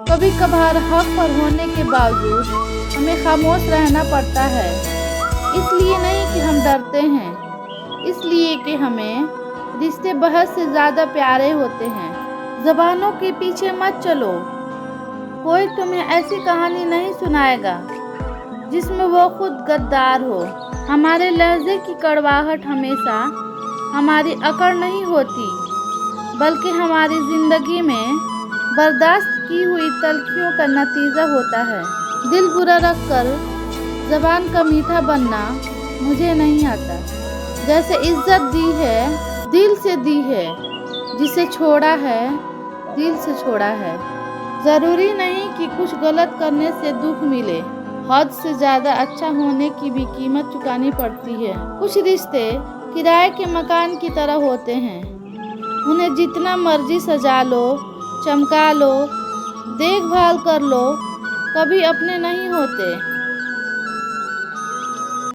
कभी कभार हक पर होने के बावजूद हमें खामोश रहना पड़ता है। इसलिए नहीं कि हम डरते हैं, इसलिए कि हमें रिश्ते बहस से ज़्यादा प्यारे होते हैं। ज़बानों के पीछे मत चलो। कोई तुम्हें ऐसी कहानी नहीं सुनाएगा जिसमें वो खुद गद्दार हो। हमारे लहजे की कड़वाहट हमेशा हमारी अकड़ नहीं होती, बल्कि हमारी ज़िंदगी में बर्दाश्त की हुई तलखियों का नतीजा होता है। दिल बुरा रखकर ज़बान का मीठा बनना मुझे नहीं आता। जैसे इज्जत दी है दिल से दी है, जिसे छोड़ा है दिल से छोड़ा है। ज़रूरी नहीं कि कुछ गलत करने से दुख मिले, हद से ज़्यादा अच्छा होने की भी कीमत चुकानी पड़ती है। कुछ रिश्ते किराए के मकान की तरह होते हैं, उन्हें जितना मर्जी सजा लो, चमका लो, देखभाल कर लो, कभी अपने नहीं होते।